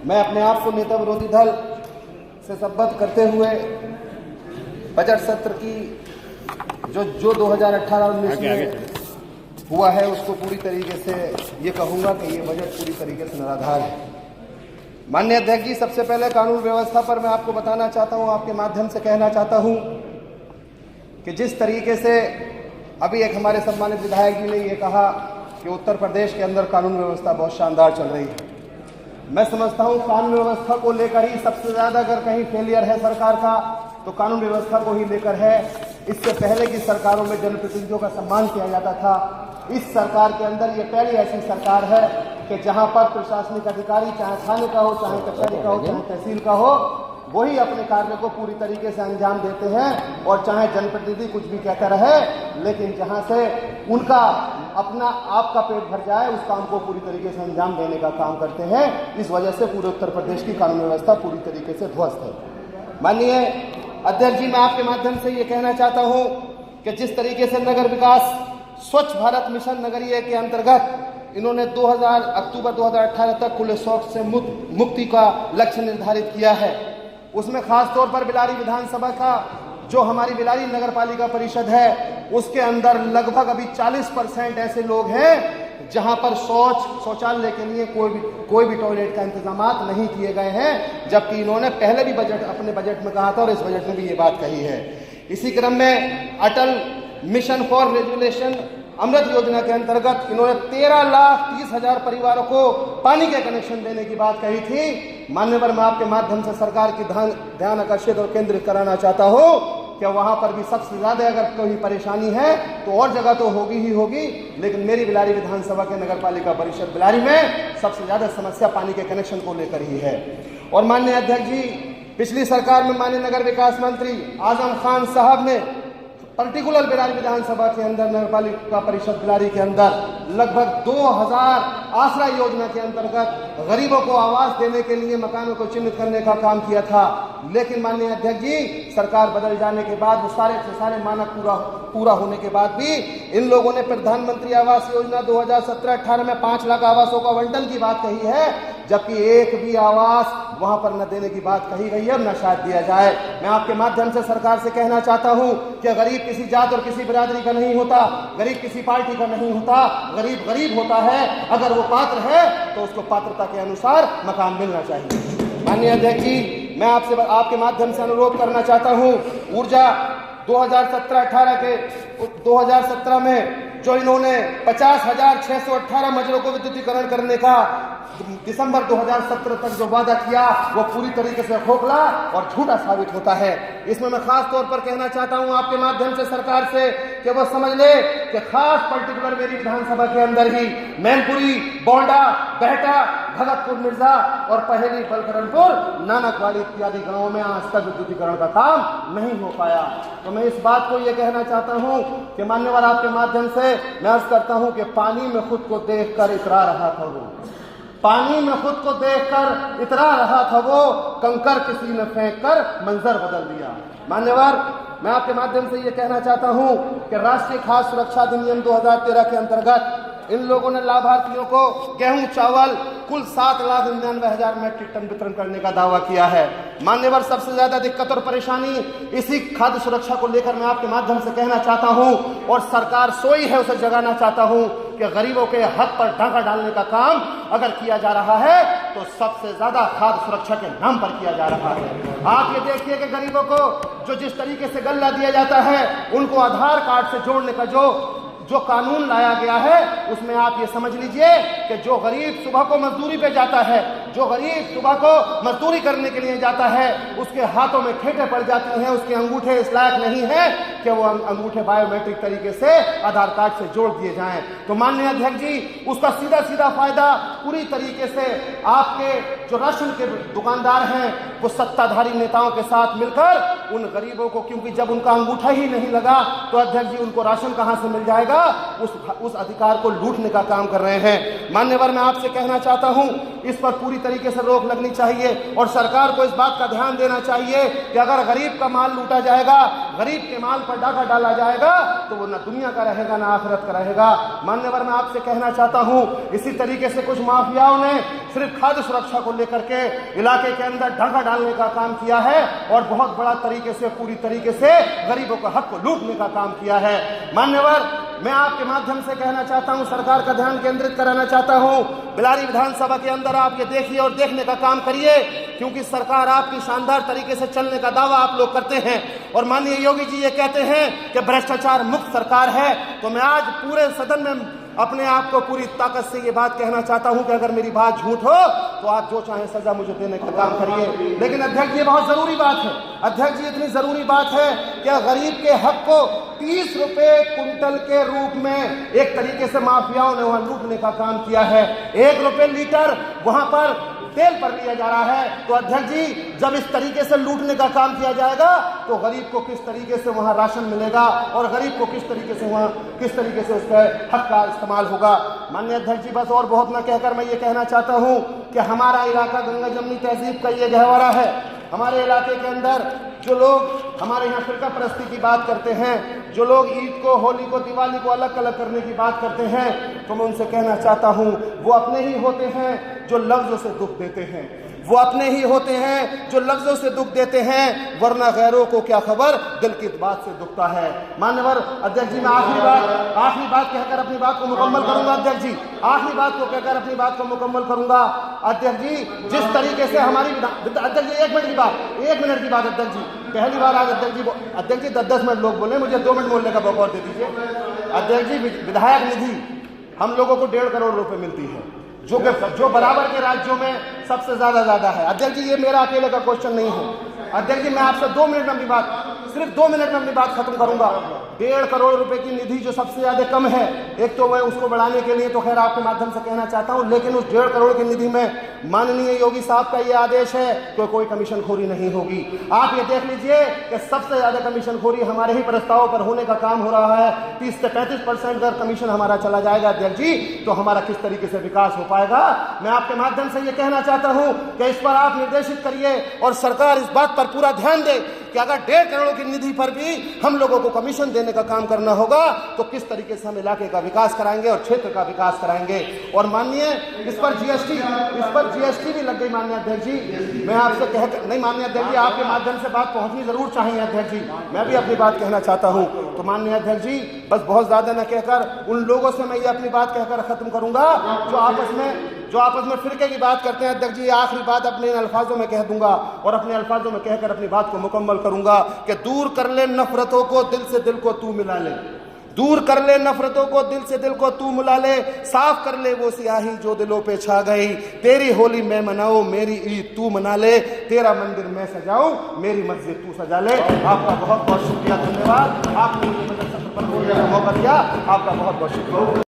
मैं अपने आप को नेता विरोधी दल से संबद्ध करते हुए बजट सत्र की जो 2018-19 में हुआ है उसको पूरी तरीके से ये कहूंगा कि ये बजट पूरी तरीके से निराधार है। माननीय अध्यक्ष जी, सबसे पहले कानून व्यवस्था पर मैं आपको बताना चाहता हूं, आपके माध्यम से कहना चाहता हूं कि जिस तरीके से अभी एक हमारे सम्मानित विधायक जी ने ये कहा कि उत्तर प्रदेश के अंदर कानून व्यवस्था बहुत शानदार चल रही है। मैं समझता हूं कानून व्यवस्था को लेकर ही सबसे ज्यादा अगर कहीं फेलियर है सरकार का तो कानून व्यवस्था को ही लेकर है। इससे पहले की सरकारों में जनप्रतिनिधियों का सम्मान किया जाता था। इस सरकार के अंदर ये पहली ऐसी सरकार है कि जहां पर प्रशासनिक अधिकारी, चाहे थाने का हो, चाहे कचहरी का हो, चाहे तहसील का हो, वही अपने कार्य को पूरी तरीके से अंजाम देते हैं और चाहे जनप्रतिनिधि कुछ भी कहता रहे, लेकिन जहां से उनका अपना आपका पेट भर जाए उस काम को पूरी तरीके से अंजाम देने का काम करते हैं। इस वजह से पूरे उत्तर प्रदेश की कानून व्यवस्था पूरी तरीके से ध्वस्त है। माननीय अध्यक्ष जी, मैं आपके माध्यम से ये कहना चाहता हूं कि जिस तरीके से नगर विकास स्वच्छ भारत मिशन नगरीय के अंतर्गत इन्होंने अक्टूबर 2018 तक खुले शौच से मुक्ति का लक्ष्य निर्धारित किया है, उसमें खास तौर पर बिलारी विधानसभा का जो हमारी बिलारी नगर पालिका परिषद है उसके अंदर लगभग अभी 40% ऐसे लोग हैं जहां पर शौचालय के लिए कोई भी टॉयलेट का इंतजाम नहीं किए गए हैं, जबकि इन्होंने पहले भी अपने बजट में कहा था और इस बजट में भी ये बात कही है। इसी क्रम में अटल मिशन फॉर रेजुलेशन अमृत योजना के अंतर्गत इन्होंने 13,30,000 परिवारों को पानी के कनेक्शन देने की बात कही थी। मान्यवर, मैं आपके माध्यम से सरकार की ध्यान आकर्षित और केंद्रित कराना चाहता हूं कि वहां पर भी सबसे ज्यादा अगर कोई परेशानी है तो और जगह तो होगी ही होगी, लेकिन मेरी बिलारी विधानसभा के नगर पालिका परिषद बिलारी में सबसे ज्यादा समस्या पानी के कनेक्शन को लेकर ही है। और माननीय अध्यक्ष जी, पिछली सरकार में माननीय नगर विकास मंत्री आजम खान साहब ने पर्टिकुलर बिलारी विधानसभा के अंदर नगर पालिका परिषद बिलारी के अंदर लगभग 2000 आसरा योजना के अंतर्गत गरीबों को आवास देने के लिए मकानों को चिन्हित करने का काम किया था। लेकिन माननीय अध्यक्ष जी, सरकार बदल जाने के बाद वो सारे मानक पूरा होने के बाद भी इन लोगों ने प्रधानमंत्री आवास योजना 2017-18 में 5 लाख आवासों का आवंटन की बात कही है, जबकि एक भी आवास वहां पर न देने की बात कही गई है और न शायद दिया जाए। मैं आपके माध्यम से सरकार से कहना चाहता हूं कि गरीब किसी जात और किसी बिरादरी का नहीं होता, गरीब किसी पार्टी का नहीं होता, गरीब गरीब होता है। अगर वो पात्र है तो उसको पात्रता के अनुसार मकान मिलना चाहिए। माननीय अध्यक्ष जी, मैं आपके माध्यम से अनुरोध करना चाहता हूं, ऊर्जा 2017 में जो इन्होंने 50,618 मजरों को विद्युतीकरण करने का दिसंबर 2017 तक जो वादा किया वो पूरी तरीके से खोखला और झूठा साबित होता है। इसमें मैं खास तौर पर कहना चाहता हूं आपके माध्यम से सरकार से कि वो समझ ले कि खास पर्टिकुलर मेरी विधानसभा के अंदर ही मैनपुरी, बोंडा, बहटा, भगतपुर मिर्जा और पहेली, बलकरणपुर, नानकवाड़ी इत्यादि गांवों में आज तक विद्युतीकरण का काम नहीं हो पाया। तो मैं इस बात को ये कहना चाहता हूं कि मान्यवर, आपके माध्यम से मैं अर्ज करता हूं कि पानी में खुद को देखकर इतरा रहा था वो, पानी में खुद को देखकर इतरा रहा था वो, कंकर किसी ने फेंक कर मंजर बदल दिया। मान्यवर, मैं आपके माध्यम से ये कहना चाहता हूं कि राष्ट्रीय खाद्य सुरक्षा अधिनियम 2013 के अंतर्गत इन लोगों ने लाभार्थियों को गेहूं, चावल कुल 7,99,000 मैट्रिक टन वितरण करने का दावा किया है। मान्यवर, सबसे ज्यादा दिक्कत और परेशानी इसी खाद्य सुरक्षा को लेकर मैं आपके माध्यम से कहना चाहता हूं और सरकार सोई है उसे जगाना चाहता हूं कि गरीबों के हक पर डाका डालने का काम अगर किया जा रहा है तो सबसे ज्यादा खाद्य सुरक्षा के नाम पर किया जा रहा है। आप ये देखिए कि गरीबों को जिस तरीके से गल्ला दिया जाता है, उनको आधार कार्ड से जोड़ने का जो कानून लाया गया है उसमें आप ये समझ लीजिए कि जो गरीब सुबह को मजदूरी पे जाता है, जो गरीब सुबह को मजदूरी करने के लिए जाता है, उसके हाथों में खेटे पड़ जाती हैं, उसके अंगूठे इस लायक नहीं है कि वो अंगूठे बायोमेट्रिक तरीके से आधार कार्ड से जोड़ दिए जाएं। तो माननीय अध्यक्ष जी, उसका सीधा फायदा पूरी तरीके से आपके जो राशन के दुकानदार हैं वो सत्ताधारी नेताओं के साथ मिलकर उन गरीबों को, क्योंकि जब उनका अंगूठा ही नहीं लगा तो अध्यक्ष जी उनको राशन कहां से मिल जाएगा, उस अधिकार को लूटने का काम कर रहे हैं। मान्यवर, मैं आपसे कहना चाहता हूं इस पर पूरी तरीके से रोक लगनी चाहिए और सरकार को इस बात का ध्यान देना चाहिए कि अगर गरीब का माल लूटा जाएगा, गरीब के माल पर डाका डाला जाएगा तो वो ना दुनिया का रहेगा ना आखिरत का रहेगा। मान्यवर, मैं आपसे कहना चाहता हूं, इसी तरीके से कुछ माफियाओं ने सिर्फ खाद्य सुरक्षा को लेकर के इलाके के अंदर डाका डालने का काम किया है और बहुत बड़ा तरीके से, पूरी तरीके से गरीबों का हक को लूटने का काम किया है। मान्यवर, मैं आपके माध्यम से कहना चाहता हूं, सरकार का ध्यान केंद्रित कराना चाहता हूं, बिलारी विधानसभा के अंदर आप ये देखिए और देखने का काम करिए, क्योंकि सरकार आपकी शानदार तरीके से चलने का दावा आप लोग करते हैं और माननीय योगी जी ये कहते हैं कि भ्रष्टाचार मुक्त सरकार है। तो मैं आज पूरे सदन में अपने आप को पूरी ताकत से ये बात कहना चाहता हूं कि अगर मेरी बात झूठ हो तो आप जो चाहें सजा मुझे देने का काम करिए। लेकिन अध्यक्ष जी, बहुत जरूरी बात है, अध्यक्ष जी इतनी जरूरी बात है कि गरीब के हक को 30 रुपए कुंटल के रूप में एक तरीके से माफियाओं ने वहां लूटने का काम किया है। 1 रुपए लीटर वहां पर तेल पर लिया जा रहा है। तो अध्यक्ष जी, जब इस तरीके से लूटने का काम किया जाएगा तो गरीब को किस तरीके से वहां राशन मिलेगा और गरीब को किस तरीके से उसके हक का इस्तेमाल होगा। माननीय अध्यक्ष जी, बस और बहुत न कहकर मैं ये कहना चाहता हूं कि हमारा इलाका गंगा जमनी तहजीब का ये गहवारा है। हमारे इलाके के अंदर जो लोग हमारे यहाँ फिरका परस्ती की बात करते हैं, जो लोग ईद को, होली को, दिवाली को अलग अलग करने की बात करते हैं, तो मैं उनसे कहना चाहता हूँ, वो अपने ही होते हैं जो लफ्जों से दुख देते हैं, वो अपने ही होते हैं जो लफ्जों से दुख देते हैं, वरना गैरों को क्या खबर, दिल की बात से दुखता है। मान्यवर अध्यक्ष जी, मैं आखिरी बात कहकर अपनी बात को मुकम्मल करूंगा। अध्यक्ष जी, आखिरी बात को कहकर अपनी बात को मुकम्मल करूंगा। अध्यक्ष जी, जिस तरीके से हमारी अध्यक्ष जी, 1 मिनट की बात अध्यक्ष जी, पहली बार आज अध्यक्ष जी 10 मिनट लोग बोले, मुझे 2 मिनट बोलने का मौका दे दीजिए। अध्यक्ष जी, विधायक निधि हम लोगों को 1.5 करोड़ रुपए मिलती है, जो बराबर के राज्यों में सबसे ज्यादा है। अध्यक्ष जी, ये मेरा अकेले का क्वेश्चन नहीं है। अध्यक्ष जी, मैं आपसे 2 मिनट में अपनी बात, सिर्फ 2 मिनट में अपनी बात खत्म करूंगा। 1.5 करोड़ रुपए की निधि जो सबसे ज्यादा कम है, एक तो मैं उसको बढ़ाने के लिए तो खैर आपके माध्यम से कहना चाहता हूं, लेकिन उस 1.5 करोड़ की निधि में माननीय योगी साहब का ये आदेश है कि कोई कमीशन खोरी नहीं होगी। आप ये देख लीजिए कि सबसे ज्यादा कमीशन खोरी हमारे ही प्रस्तावों पर होने का काम हो रहा है। 30 से 35% अगर कमीशन हमारा चला जाएगा अध्यक्ष जी, तो हमारा किस तरीके से विकास हो पाएगा। मैं आपके माध्यम से ये कहना चाहता हूं कि इस पर आप निर्देशित करिए और सरकार इस बात पर पूरा ध्यान दे कि अगर 1.5 करोड़ की निधि पर भी हम लोगों को कमीशन देने का काम करना होगा तो किस तरीके से हम इलाके का विकास कराएंगे और क्षेत्र का विकास कराएंगे। और माननीय इस पर जीएसटी भी लग गई। माननीय अध्यक्ष जी, मैं आपसे नहीं, माननीय अध्यक्ष जी, आपके माध्यम से बात पहुंचनी जरूर चाहिए। अध्यक्ष जी, मैं भी अपनी बात कहना चाहता हूं। तो माननीय अध्यक्ष जी, बस बहुत ज्यादा न कहकर उन लोगों से मैं ये अपनी बात कहकर खत्म करूंगा जो आपस में फिरके की बात करते हैं। अध्यक्ष जी, आखिरी बात अपने अल्फाजों में कह दूंगा और अपने अल्फाजों में कहकर अपनी बात को मुकम्मल करूंगा कि दूर कर ले नफरतों को, दिल से दिल को तू मिला ले। दूर कर ले नफरतों को, दिल से दिल को तू मिला ले। साफ कर ले वो सियाही जो दिलों पे छा गई। तेरी होली मैं मनाऊं, मेरी ईद तू मना ले। तेरा मंदिर मैं सजाऊं, मेरी मस्जिद तू सजा ले। आपका बहुत बहुत शुक्रिया, धन्यवाद। आपने मुझे बजट सत्र पर बोलने का मौका दिया, आपका बहुत बहुत शुक्रिया।